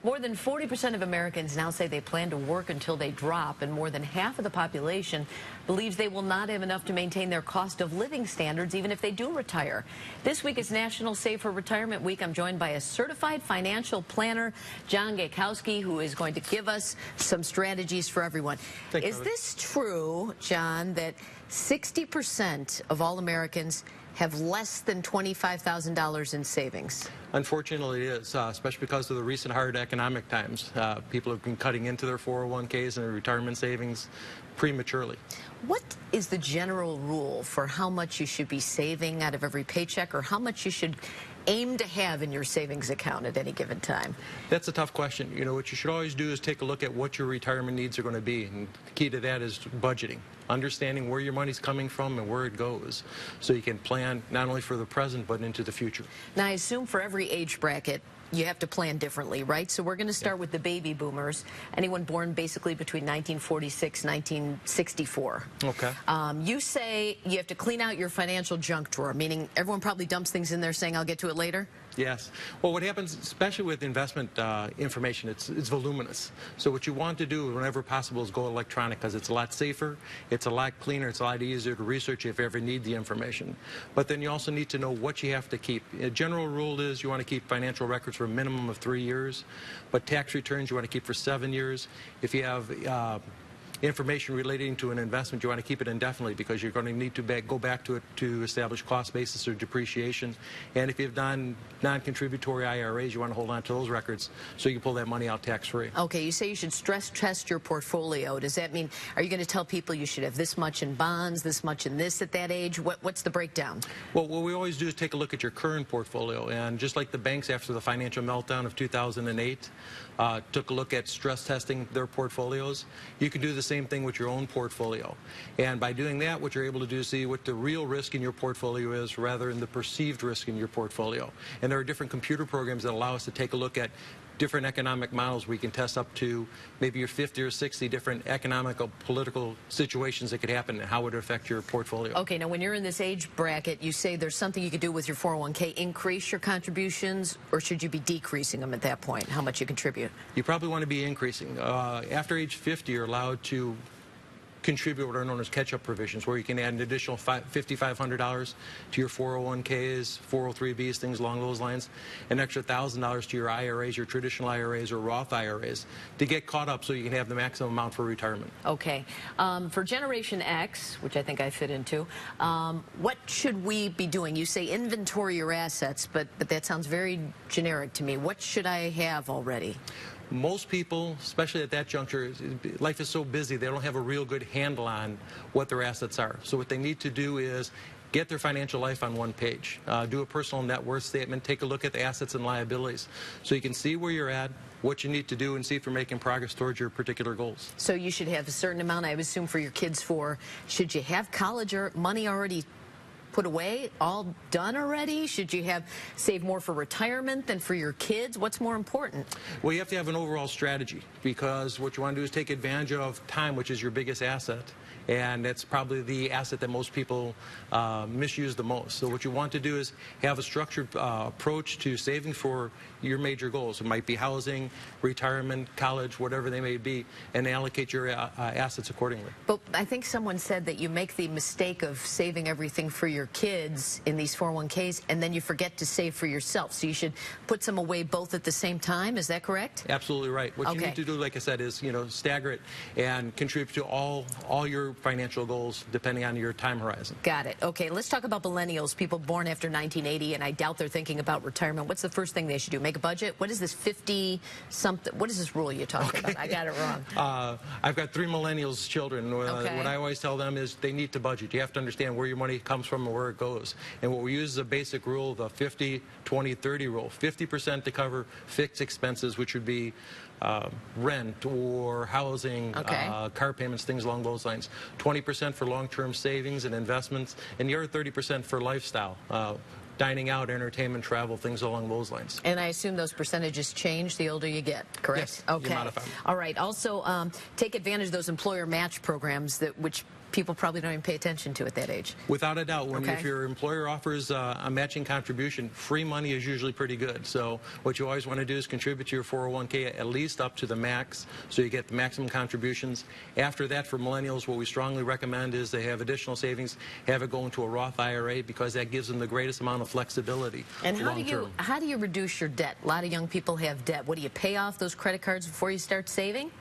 More than 40% of Americans now say they plan to work until they drop, and more than half of the population believes they will not have enough to maintain their cost of living standards even if they do retire. This week is National Save for Retirement Week. I'm joined by a certified financial planner, John Gaykowski, who is going to give us some strategies for everyone. Is this true, John, that 60% of all Americans have less than $25,000 in savings? Unfortunately, it is, especially because of the recent hard economic times. People have been cutting into their 401ks and their retirement savings prematurely. What is the general rule for how much you should be saving out of every paycheck, or how much you should aim to have in your savings account at any given time? That's a tough question. You know, what you should always do is take a look at what your retirement needs are going to be, and the key to that is budgeting, understanding where your money's coming from and where it goes, so you can plan not only for the present but into the future. Now, I assume for every age bracket you have to plan differently, right? So we're going to start with the baby boomers, anyone born basically between 1946 and 1964. Okay. You say you have to clean out your financial junk drawer, meaning everyone probably dumps things in there saying, I'll get to it later? Yes. Well, what happens, especially with investment information, it's voluminous. So what you want to do whenever possible is go electronic, because it's a lot safer, it's a lot cleaner, it's a lot easier to research if you ever need the information. But then you also need to know what you have to keep. A general rule is you want to keep financial records for a minimum of 3 years, but tax returns you want to keep for 7 years. If you have information relating to an investment, you want to keep it indefinitely, because you're going to need to go back to it to establish cost basis or depreciation. And if you've done non-contributory IRAs, you want to hold on to those records so you can pull that money out tax-free. Okay, you say you should stress test your portfolio. Does that mean, are you going to tell people you should have this much in bonds, this much in this at that age? What's the breakdown? Well, what we always do is take a look at your current portfolio. And just like the banks after the financial meltdown of 2008 took a look at stress testing their portfolios, you can do the same thing with your own portfolio. And by doing that, what you're able to do is see what the real risk in your portfolio is rather than the perceived risk in your portfolio. And there are different computer programs that allow us to take a look at different economic models. We can test up to maybe your 50 or 60 different economic or political situations that could happen and how it would affect your portfolio. Okay, now when you're in this age bracket, you say there's something you could do with your 401k, increase your contributions, or should you be decreasing them at that point, how much you contribute? You probably want to be increasing. After age 50, you're allowed to contribute what are known as catch-up provisions, where you can add an additional $5,500 to your 401ks, 403bs, things along those lines, an extra $1,000 to your IRAs, your traditional IRAs or Roth IRAs, to get caught up so you can have the maximum amount for retirement. Okay. For Generation X, which I think I fit into, what should we be doing? You say inventory your assets, but that sounds very generic to me. What should I have already? Most people, especially at that juncture, life is so busy, they don't have a real good handle on what their assets are. So what they need to do is get their financial life on one page, do a personal net worth statement, take a look at the assets and liabilities, so you can see where you're at, what you need to do, and see if you're making progress towards your particular goals. So you should have a certain amount, I would assume, for your kids. Should you have college or money already put away, all done already? Should you have save more for retirement than for your kids? What's more important? Well, you have to have an overall strategy, because what you want to do is take advantage of time, which is your biggest asset, and that's probably the asset that most people misuse the most. So what you want to do is have a structured approach to saving for your major goals. It might be housing, retirement, college, whatever they may be, and allocate your assets accordingly. But I think someone said that you make the mistake of saving everything for your kids in these 401ks, and then you forget to save for yourself. So you should put some away both at the same time. Is that correct? Absolutely right. What you need to do, like I said, is stagger it and contribute to all your financial goals depending on your time horizon. Got it. Okay, let's talk about millennials, people born after 1980, and I doubt they're thinking about retirement. What's the first thing they should do? Make a budget? What is this 50-something? What is this rule you're talking about? I got it wrong. I've got 3 millennials children. What I always tell them is they need to budget. You have to understand where your money comes from and where it goes. And what we use is a basic rule, the 50-20-30 rule. 50% to cover fixed expenses, which would be rent or housing, car payments, things along those lines. 20% for long-term savings and investments, and the other 30% for lifestyle. Dining out, entertainment, travel, things along those lines. And I assume those percentages change the older you get, correct? Yes, okay. you modify them. All right. Also, take advantage of those employer match programs which people probably don't even pay attention to at that age. Without a doubt, Okay. if your employer offers a matching contribution, free money is usually pretty good. So what you always want to do is contribute to your 401k at least up to the max, so you get the maximum contributions. After that, for millennials, what we strongly recommend is they have additional savings, have it go into a Roth IRA, because that gives them the greatest amount of flexibility. And long-term. how do you reduce your debt? A lot of young people have debt. What do you pay off those credit cards before you start saving?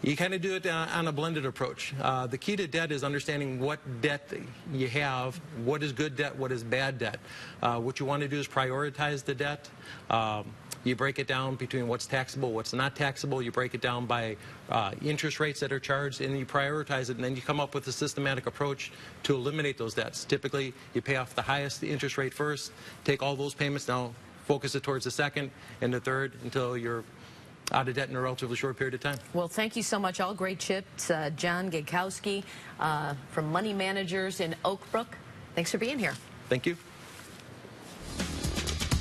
You kind of do it on a blended approach. The key to debt is understanding what debt you have, what is good debt, what is bad debt. What you want to do is prioritize the debt. You break it down between what's taxable, what's not taxable. You break it down by interest rates that are charged, and you prioritize it, and then you come up with a systematic approach to eliminate those debts. Typically, you pay off the highest interest rate first, take all those payments, now focus it towards the second and the third until you're out of debt in a relatively short period of time. Well, thank you so much. All great tips. John Gagkowski from Money Managers in Oak Brook. Thanks for being here. Thank you.